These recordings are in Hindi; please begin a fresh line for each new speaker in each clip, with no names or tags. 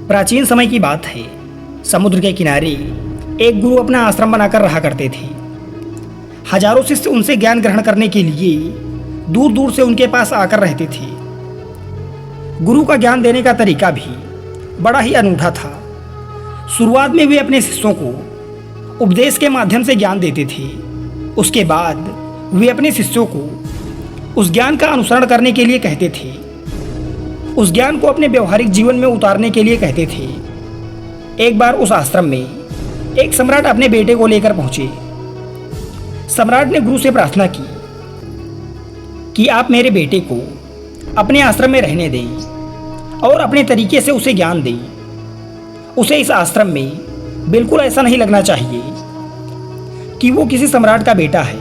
प्राचीन समय की बात है। समुद्र के किनारे एक गुरु अपना आश्रम बनाकर रहा करते थे। हजारों शिष्य उनसे ज्ञान ग्रहण करने के लिए दूर दूर से उनके पास आकर रहते थे। गुरु का ज्ञान देने का तरीका भी बड़ा ही अनूठा था। शुरुआत में वे अपने शिष्यों को उपदेश के माध्यम से ज्ञान देते थे। उसके बाद वे अपने शिष्यों को उस ज्ञान का अनुसरण करने के लिए कहते थे, उस ज्ञान को अपने व्यवहारिक जीवन में उतारने के लिए कहते थे। एक बार उस आश्रम में एक सम्राट अपने बेटे को लेकर पहुंचे। सम्राट ने गुरु से प्रार्थना की कि आप मेरे बेटे को अपने आश्रम में रहने दें और अपने तरीके से उसे ज्ञान दें। उसे इस आश्रम में बिल्कुल ऐसा नहीं लगना चाहिए कि वो किसी सम्राट का बेटा है।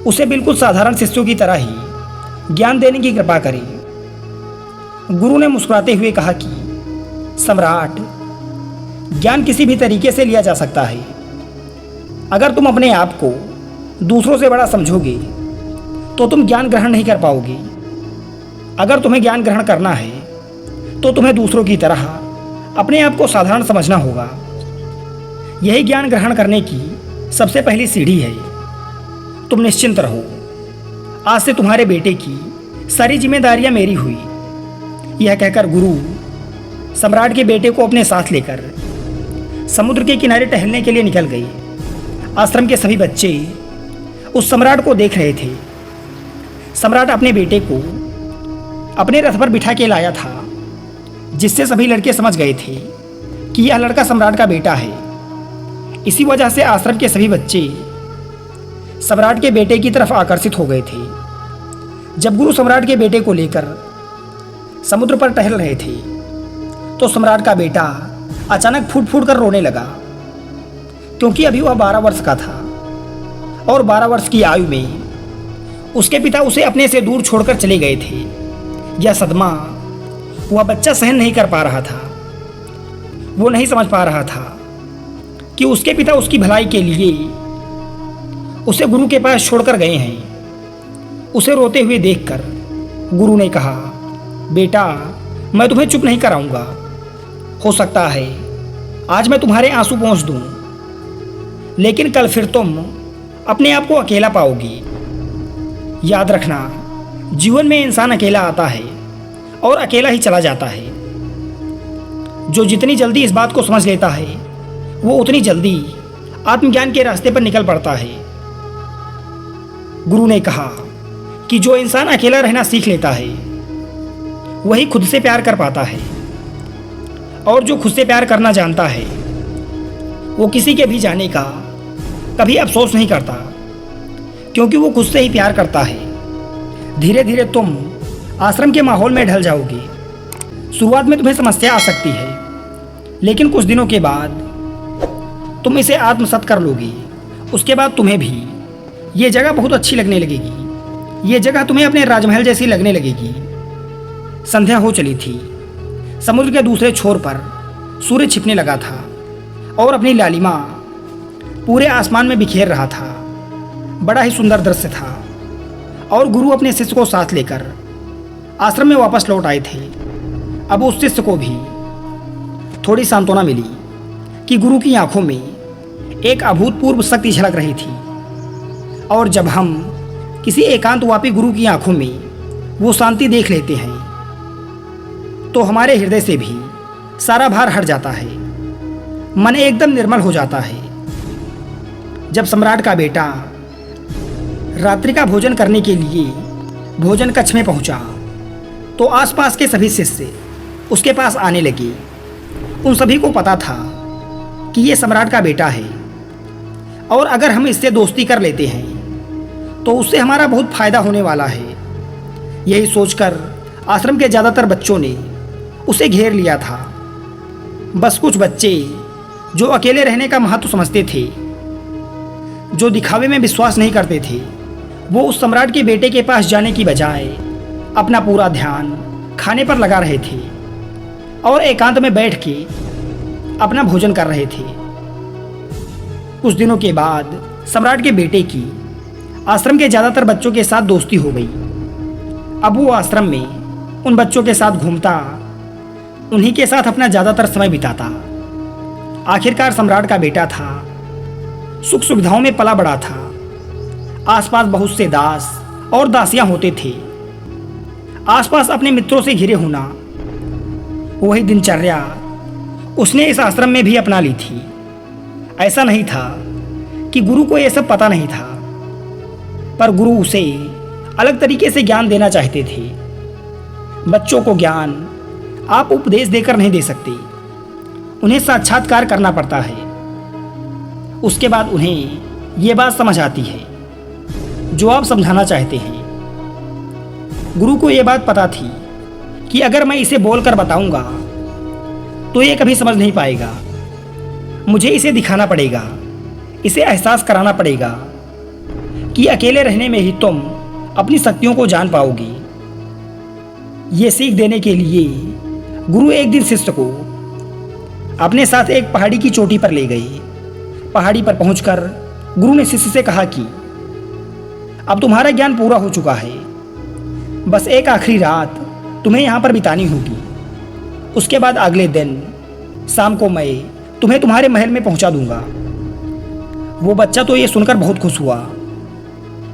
उसे बिल्कुल साधारण शिष्यों की तरह ही ज्ञान देने की कृपा करें। गुरु ने मुस्कुराते हुए कहा कि सम्राट, ज्ञान किसी भी तरीके से लिया जा सकता है। अगर तुम अपने आप को दूसरों से बड़ा समझोगे तो तुम ज्ञान ग्रहण नहीं कर पाओगे। अगर तुम्हें ज्ञान ग्रहण करना है तो तुम्हें दूसरों की तरह अपने आप को साधारण समझना होगा। यही ज्ञान ग्रहण करने की सबसे पहली सीढ़ी है। तुम निश्चिंत रहो, आज से तुम्हारे बेटे की सारी जिम्मेदारियां मेरी हुई। यह कहकर गुरु सम्राट के बेटे को अपने साथ लेकर समुद्र के किनारे टहलने के लिए निकल गए। आश्रम के सभी बच्चे उस सम्राट को देख रहे थे। सम्राट अपने बेटे को अपने रथ पर बिठा के लाया था, जिससे सभी लड़के समझ गए थे कि यह लड़का सम्राट का बेटा है। इसी वजह से आश्रम के सभी बच्चे सम्राट के बेटे की तरफ आकर्षित हो गए थे। जब गुरु सम्राट के बेटे को लेकर समुद्र पर टहल रहे थे तो सम्राट का बेटा अचानक फूट फूट कर रोने लगा, क्योंकि अभी वह 12 वर्ष का था और 12 वर्ष की आयु में उसके पिता उसे अपने से दूर छोड़कर चले गए थे। यह सदमा वह बच्चा सहन नहीं कर पा रहा था। वो नहीं समझ पा रहा था कि उसके पिता उसकी भलाई के लिए उसे गुरु के पास छोड़कर गए हैं। उसे रोते हुए देखकर गुरु ने कहा, बेटा, मैं तुम्हें चुप नहीं कराऊंगा। हो सकता है आज मैं तुम्हारे आंसू पोंछ दूं, लेकिन कल फिर तुम अपने आप को अकेला पाओगी। याद रखना, जीवन में इंसान अकेला आता है और अकेला ही चला जाता है। जो जितनी जल्दी इस बात को समझ लेता है वो उतनी जल्दी आत्मज्ञान के रास्ते पर निकल पड़ता है। गुरु ने कहा कि जो इंसान अकेला रहना सीख लेता है वही खुद से प्यार कर पाता है, और जो खुद से प्यार करना जानता है वो किसी के भी जाने का कभी अफसोस नहीं करता, क्योंकि वो खुद से ही प्यार करता है। धीरे धीरे तुम आश्रम के माहौल में ढल जाओगे। शुरुआत में तुम्हें समस्या आ सकती है, लेकिन कुछ दिनों के बाद तुम इसे आत्मसात कर लोगी। उसके बाद तुम्हें भी ये जगह बहुत अच्छी लगने लगेगी। ये जगह तुम्हें अपने राजमहल जैसी लगने लगेगी। संध्या हो चली थी। समुद्र के दूसरे छोर पर सूर्य छिपने लगा था और अपनी लालिमा पूरे आसमान में बिखेर रहा था। बड़ा ही सुंदर दृश्य था और गुरु अपने शिष्य को साथ लेकर आश्रम में वापस लौट आए थे। अब उस शिष्य को भी थोड़ी सांत्वना मिली कि गुरु की आंखों में एक अभूतपूर्व शक्ति झलक रही थी, और जब हम किसी एकांतवापी गुरु की आंखों में वो शांति देख लेते हैं तो हमारे हृदय से भी सारा भार हट जाता है। मन एकदम निर्मल हो जाता है। जब सम्राट का बेटा रात्रि का भोजन करने के लिए भोजन कक्ष में पहुंचा तो आसपास के सभी शिष्य उसके पास आने लगे। उन सभी को पता था कि ये सम्राट का बेटा है, और अगर हम इससे दोस्ती कर लेते हैं तो उससे हमारा बहुत फायदा होने वाला है। यही सोचकर आश्रम के ज़्यादातर बच्चों ने उसे घेर लिया था। बस कुछ बच्चे जो अकेले रहने का महत्व समझते थे, जो दिखावे में विश्वास नहीं करते थे, वो उस सम्राट के बेटे के पास जाने की बजाय अपना पूरा ध्यान खाने पर लगा रहे थे और एकांत में बैठ के अपना भोजन कर रहे थे। कुछ दिनों के बाद सम्राट के बेटे की आश्रम के ज़्यादातर बच्चों के साथ दोस्ती हो गई। अब वो आश्रम में उन बच्चों के साथ घूमता उन्हीं के साथ अपना ज़्यादातर समय बिताता। आखिरकार सम्राट का बेटा था, सुख सुविधाओं में पला बड़ा था। आसपास बहुत से दास और दासियां होते थे। आसपास अपने मित्रों से घिरे होना, वही दिनचर्या उसने इस आश्रम में भी अपना ली थी। ऐसा नहीं था कि गुरु को यह सब पता नहीं था, पर गुरु उसे अलग तरीके से ज्ञान देना चाहते थे। बच्चों को ज्ञान आप उपदेश देकर नहीं दे सकते, उन्हें साक्षात्कार करना पड़ता है। उसके बाद उन्हें ये बात समझ आती है जो आप समझाना चाहते हैं। गुरु को यह बात पता थी कि अगर मैं इसे बोलकर बताऊंगा तो ये कभी समझ नहीं पाएगा। मुझे इसे दिखाना पड़ेगा, इसे एहसास कराना पड़ेगा कि अकेले रहने में ही तुम अपनी शक्तियों को जान पाओगी। ये सीख देने के लिए गुरु एक दिन शिष्य को अपने साथ एक पहाड़ी की चोटी पर ले गए। पहाड़ी पर पहुंचकर गुरु ने शिष्य से कहा कि अब तुम्हारा ज्ञान पूरा हो चुका है, बस एक आखिरी रात तुम्हें यहाँ पर बितानी होगी। उसके बाद अगले दिन शाम को मैं तुम्हें तुम्हारे महल में पहुंचा दूंगा। वो बच्चा तो ये सुनकर बहुत खुश हुआ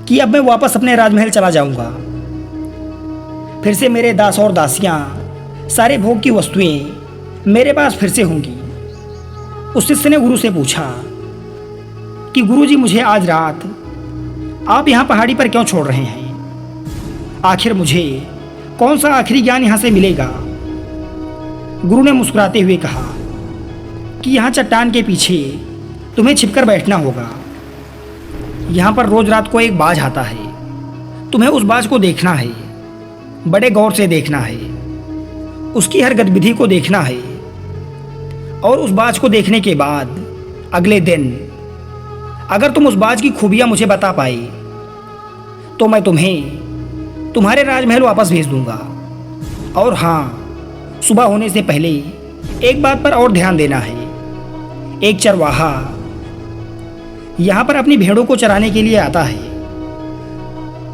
कि अब मैं वापस अपने राजमहल चला जाऊंगा। फिर से मेरे दास और दासियां, सारे भोग की वस्तुएं मेरे पास फिर से होंगी। उस शिष्य ने गुरु से पूछा कि गुरुजी, मुझे आज रात आप यहाँ पहाड़ी पर क्यों छोड़ रहे हैं? आखिर मुझे कौन सा आखिरी ज्ञान यहाँ से मिलेगा? गुरु ने मुस्कुराते हुए कहा कि यहाँ चट्टान के पीछे तुम्हें छिपकर बैठना होगा। यहाँ पर रोज रात को एक बाज आता है, तुम्हें उस बाज को देखना है, बड़े गौर से देखना है, उसकी हर गतिविधि को देखना है। और उस बाज को देखने के बाद अगले दिन अगर तुम उस बाज की खूबियाँ मुझे बता पाए तो मैं तुम्हें तुम्हारे राजमहल वापस भेज दूंगा। और हाँ, सुबह होने से पहले एक बात पर और ध्यान देना है। एक चरवाहा यहाँ पर अपनी भेड़ों को चराने के लिए आता है।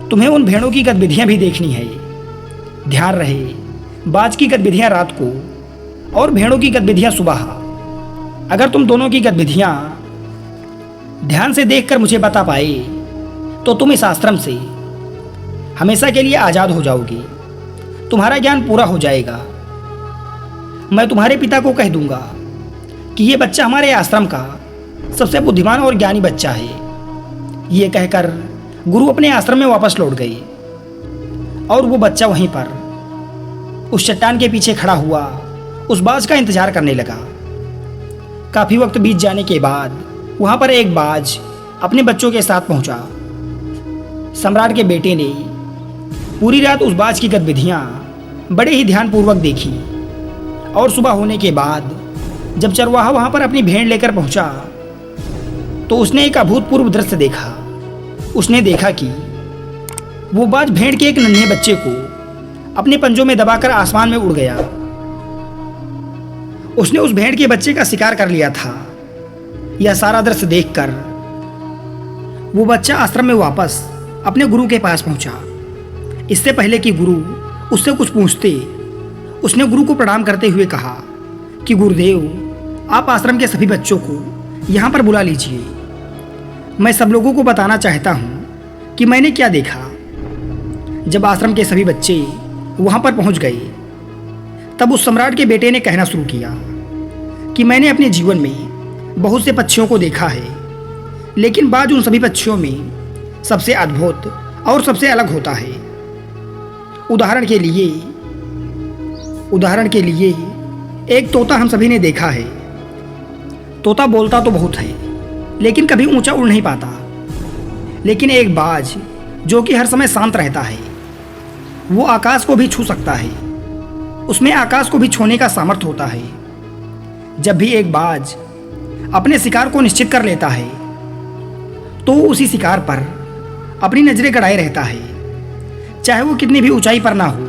तुम्हें उन भेड़ों की गतिविधियाँ भी देखनी है। ध्यान रहे, बाज की गतिविधियाँ रात को और भेड़ों की गतिविधियाँ सुबह। अगर तुम दोनों की गतिविधियाँ ध्यान से देखकर मुझे बता पाए तो तुम इस आश्रम से हमेशा के लिए आज़ाद हो जाओगी। तुम्हारा ज्ञान पूरा हो जाएगा। मैं तुम्हारे पिता को कह दूंगा कि ये बच्चा हमारे आश्रम का सबसे बुद्धिमान और ज्ञानी बच्चा है। ये कहकर गुरु अपने आश्रम में वापस लौट गए और वो बच्चा वहीं पर उस चट्टान के पीछे खड़ा हुआ उस बाज का इंतजार करने लगा। काफ़ी वक्त बीत जाने के बाद वहाँ पर एक बाज अपने बच्चों के साथ पहुँचा। सम्राट के बेटे ने पूरी रात उस बाज की गतिविधियाँ बड़े ही ध्यानपूर्वक देखी और सुबह होने के बाद जब चरवाहा वहाँ पर अपनी भेड़ लेकर पहुँचा तो उसने एक अभूतपूर्व दृश्य देखा। उसने देखा कि वो बाज भेड़ के एक नन्हे बच्चे को अपने पंजों में दबाकर आसमान में उड़ गया। उसने उस भेड़ के बच्चे का शिकार कर लिया था। यह सारा दृश्य देखकर वो बच्चा आश्रम में वापस अपने गुरु के पास पहुंचा। इससे पहले कि गुरु उससे कुछ पूछते, उसने गुरु को प्रणाम करते हुए कहा कि गुरुदेव, आप आश्रम के सभी बच्चों को यहाँ पर बुला लीजिए। मैं सब लोगों को बताना चाहता हूँ कि मैंने क्या देखा। जब आश्रम के सभी बच्चे वहाँ पर पहुँच गए तब उस सम्राट के बेटे ने कहना शुरू किया कि मैंने अपने जीवन में बहुत से पक्षियों को देखा है, लेकिन बाज उन सभी पक्षियों में सबसे अद्भुत और सबसे अलग होता है। उदाहरण के लिए एक तोता हम सभी ने देखा है। तोता बोलता तो बहुत है, लेकिन कभी ऊंचा उड़ नहीं पाता। लेकिन एक बाज जो कि हर समय शांत रहता है, वो आकाश को भी छू सकता है। उसमें आकाश को भी छूने का सामर्थ्य होता है। जब भी एक बाज अपने शिकार को निश्चित कर लेता है तो उसी शिकार पर अपनी नजरें गड़ाए रहता है, चाहे वो कितनी भी ऊंचाई पर ना हो,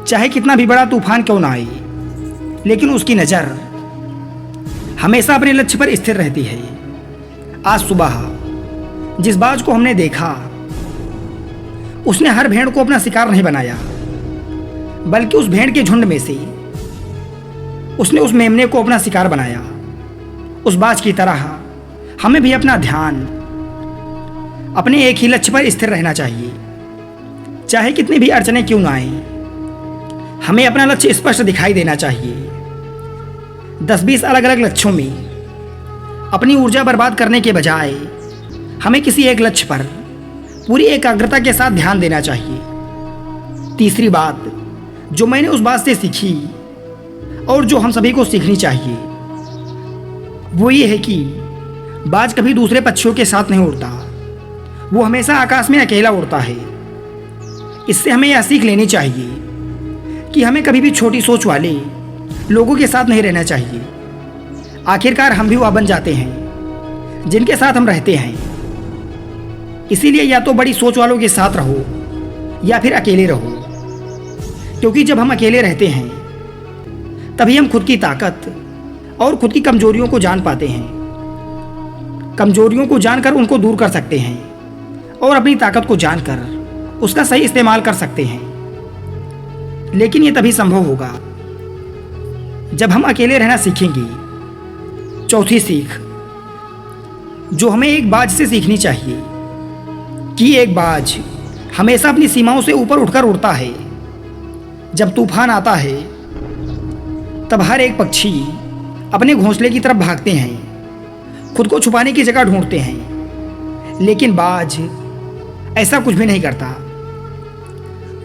चाहे कितना भी बड़ा तूफान क्यों ना आए, लेकिन उसकी नज़र हमेशा अपने लक्ष्य पर स्थिर रहती है। आज सुबह जिस बाज को हमने देखा उसने हर भेड़ को अपना शिकार नहीं बनाया, बल्कि उस भेड़ के झुंड में से उसने उस मेमने को अपना शिकार बनाया। उस बाज की तरह हमें भी अपना ध्यान अपने एक ही लक्ष्य पर स्थिर रहना चाहिए, चाहे कितनी भी अड़चनें क्यों ना आए। हमें अपना लक्ष्य स्पष्ट दिखाई देना चाहिए। 10-20 अलग अलग लक्ष्यों में अपनी ऊर्जा बर्बाद करने के बजाय हमें किसी एक लक्ष्य पर पूरी एकाग्रता के साथ ध्यान देना चाहिए। तीसरी बात जो मैंने उस बात से सीखी और जो हम सभी को सीखनी चाहिए वो ये है कि बाज कभी दूसरे पक्षियों के साथ नहीं उड़ता, वो हमेशा आकाश में अकेला उड़ता है। इससे हमें यह सीख लेनी चाहिए कि हमें कभी भी छोटी सोच वाले लोगों के साथ नहीं रहना चाहिए। आखिरकार हम भी वह बन जाते हैं जिनके साथ हम रहते हैं। इसीलिए या तो बड़ी सोच वालों के साथ रहो या फिर अकेले रहो, क्योंकि जब हम अकेले रहते हैं तभी हम खुद की ताकत और खुद की कमजोरियों को जान पाते हैं। कमजोरियों को जानकर उनको दूर कर सकते हैं और अपनी ताकत को जानकर उसका सही इस्तेमाल कर सकते हैं। लेकिन ये तभी संभव होगा जब हम अकेले रहना सीखेंगे। चौथी सीख जो हमें एक बाज से सीखनी चाहिए कि एक बाज हमेशा अपनी सीमाओं से ऊपर उठकर उड़ता है। जब तूफान आता है तब हर एक पक्षी अपने घोंसले की तरफ भागते हैं, खुद को छुपाने की जगह ढूंढते हैं। लेकिन बाज ऐसा कुछ भी नहीं करता।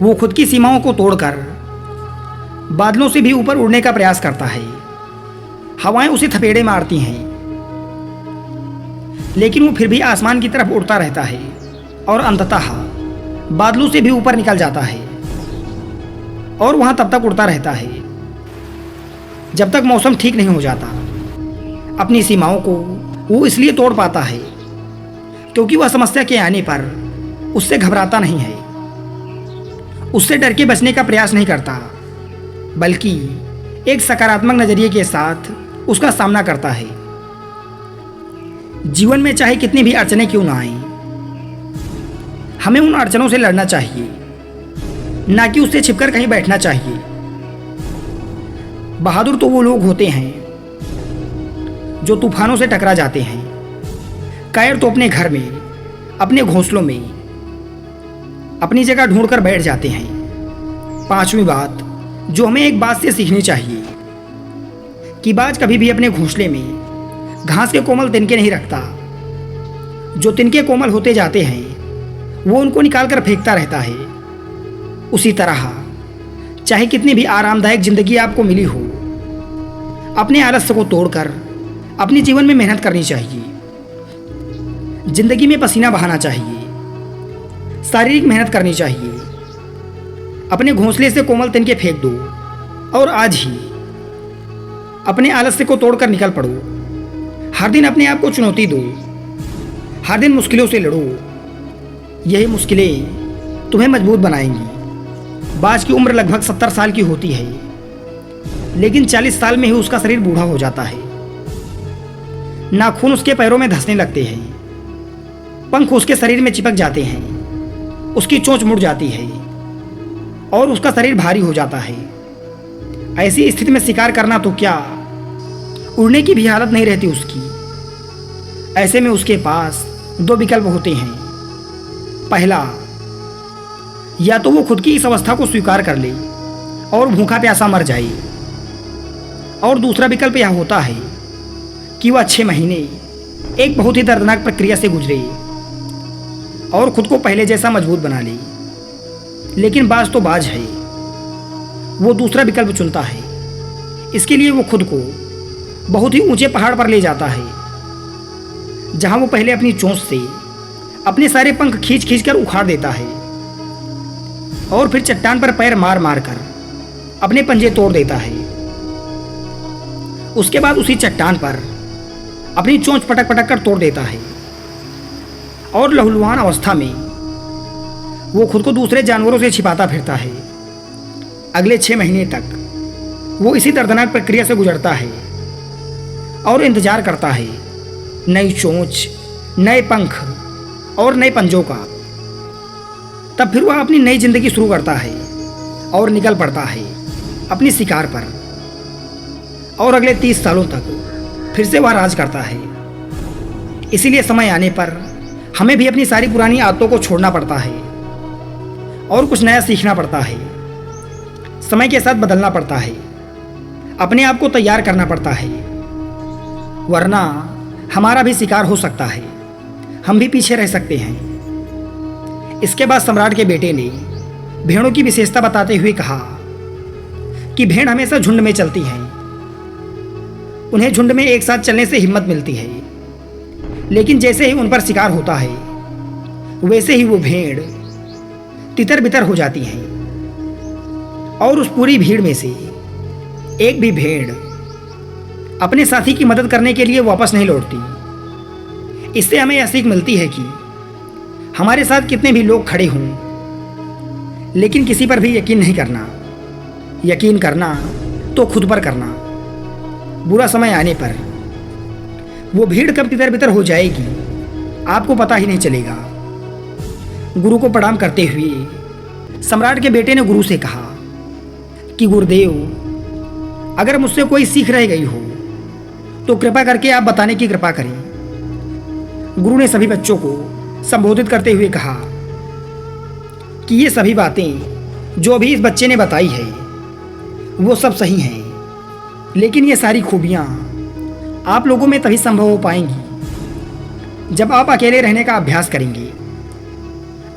वो खुद की सीमाओं को तोड़कर बादलों से भी ऊपर उड़ने का प्रयास करता है। हवाएं उसे थपेड़े मारती हैं, लेकिन वो फिर भी आसमान की तरफ उड़ता रहता है और अंततः बादलों से भी ऊपर निकल जाता है और वहां तब तक उड़ता रहता है जब तक मौसम ठीक नहीं हो जाता। अपनी सीमाओं को वो इसलिए तोड़ पाता है क्योंकि वह समस्या के आने पर उससे घबराता नहीं है, उससे डर के बचने का प्रयास नहीं करता, बल्कि एक सकारात्मक नजरिए के साथ उसका सामना करता है। जीवन में चाहे कितनी भी अड़चनें क्यों ना आएं, हमें उन अड़चनों से लड़ना चाहिए, ना कि उससे छिपकर कहीं बैठना चाहिए। बहादुर तो वो लोग होते हैं जो तूफानों से टकरा जाते हैं। कायर तो अपने घर में, अपने घोंसलों में अपनी जगह ढूंढकर बैठ जाते हैं। पांचवी बात जो हमें एक बात से सीखनी चाहिए कि बाज कभी भी अपने घोंसले में घास के कोमल तिनके नहीं रखता। जो तिनके कोमल होते जाते हैं वो उनको निकालकर फेंकता रहता है। उसी तरह चाहे कितनी भी आरामदायक जिंदगी आपको मिली हो, अपने आलस्य को तोड़कर अपने जीवन में मेहनत करनी चाहिए। जिंदगी में पसीना बहाना चाहिए, शारीरिक मेहनत करनी चाहिए। अपने घोंसले से कोमल तिनके फेंक दो और आज ही अपने आलस्य को तोड़कर निकल पड़ो। हर दिन अपने आप को चुनौती दो, हर दिन मुश्किलों से लड़ो। यही मुश्किलें तुम्हें मजबूत बनाएंगी। बाज की उम्र लगभग 70 साल की होती है, लेकिन 40 साल में ही उसका शरीर बूढ़ा हो जाता है। नाखून उसके पैरों में धंसने लगते हैं, पंख उसके शरीर में चिपक जाते हैं, उसकी चोंच मुड़ जाती है और उसका शरीर भारी हो जाता है। ऐसी स्थिति में शिकार करना तो क्या, उड़ने की भी हालत नहीं रहती उसकी। ऐसे में उसके पास 2 विकल्प होते हैं। पहला, या तो वो खुद की इस अवस्था को स्वीकार कर ले और भूखा प्यासा मर जाए, और दूसरा विकल्प यह होता है कि वह 6 महीने एक बहुत ही दर्दनाक प्रक्रिया से गुजरे और खुद को पहले जैसा मजबूत बना ले। लेकिन बाज तो बाज है, वो दूसरा विकल्प चुनता है। इसके लिए वो खुद को बहुत ही ऊंचे पहाड़ पर ले जाता है, जहां वो पहले अपनी चोंच से अपने सारे पंख खींच खींच कर उखाड़ देता है और फिर चट्टान पर पैर मार मार कर अपने पंजे तोड़ देता है। उसके बाद उसी चट्टान पर अपनी चोंच पटक पटक कर तोड़ देता है और लहूलुहान अवस्था में वो खुद को दूसरे जानवरों से छिपाता फिरता है। अगले 6 महीने तक वो इसी दर्दनाक प्रक्रिया से गुजरता है और इंतजार करता है नई चोंच, नए पंख और नए पंजों का। तब फिर वह अपनी नई जिंदगी शुरू करता है और निकल पड़ता है अपनी शिकार पर। और अगले 30 सालों तक फिर से वह राज करता है। इसीलिए समय आने पर हमें भी अपनी सारी पुरानी आदतों को छोड़ना पड़ता है और कुछ नया सीखना पड़ता है। समय के साथ बदलना पड़ता है, अपने आप को तैयार करना पड़ता है, वरना हमारा भी शिकार हो सकता है, हम भी पीछे रह सकते हैं। इसके बाद सम्राट के बेटे ने भेड़ों की विशेषता बताते हुए कहा कि भेड़ हमेशा झुंड में चलती हैं। उन्हें झुंड में एक साथ चलने से हिम्मत मिलती है, लेकिन जैसे ही उन पर शिकार होता है वैसे ही वो भेड़ तितर बितर हो जाती हैं और उस पूरी भीड़ में से एक भी भेड़ अपने साथी की मदद करने के लिए वापस नहीं लौटती। इससे हमें यह सीख मिलती है कि हमारे साथ कितने भी लोग खड़े हों, लेकिन किसी पर भी यकीन नहीं करना। यकीन करना तो खुद पर करना। बुरा समय आने पर वो भीड़ कब तितर बितर हो जाएगी आपको पता ही नहीं चलेगा। गुरु को प्रणाम करते हुए सम्राट के बेटे ने गुरु से कहा कि गुरुदेव, अगर मुझसे कोई सीख रह गई हो तो कृपा करके आप बताने की कृपा करें। गुरु ने सभी बच्चों को संबोधित करते हुए कहा कि ये सभी बातें जो अभी इस बच्चे ने बताई है वो सब सही हैं, लेकिन ये सारी खूबियाँ आप लोगों में तभी संभव हो पाएंगी जब आप अकेले रहने का अभ्यास करेंगे।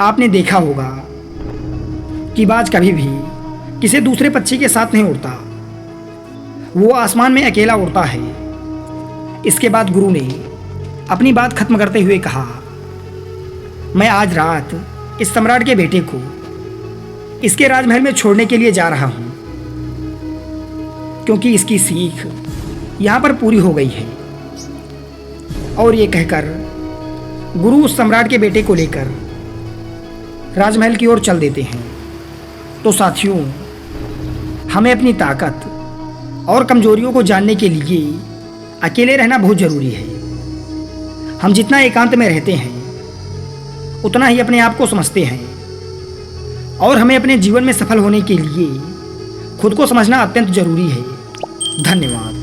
आपने देखा होगा कि बाज कभी भी किसी दूसरे पक्षी के साथ नहीं उड़ता, वो आसमान में अकेला उड़ता है। इसके बाद गुरु ने अपनी बात खत्म करते हुए कहा, मैं आज रात इस सम्राट के बेटे को इसके राजमहल में छोड़ने के लिए जा रहा हूँ, क्योंकि इसकी सीख यहाँ पर पूरी हो गई है। और ये कहकर गुरु उस सम्राट के बेटे को लेकर राजमहल की ओर चल देते हैं। तो साथियों, हमें अपनी ताकत और कमजोरियों को जानने के लिए अकेले रहना बहुत ज़रूरी है। हम जितना एकांत में रहते हैं उतना ही अपने आप को समझते हैं, और हमें अपने जीवन में सफल होने के लिए खुद को समझना अत्यंत ज़रूरी है। धन्यवाद।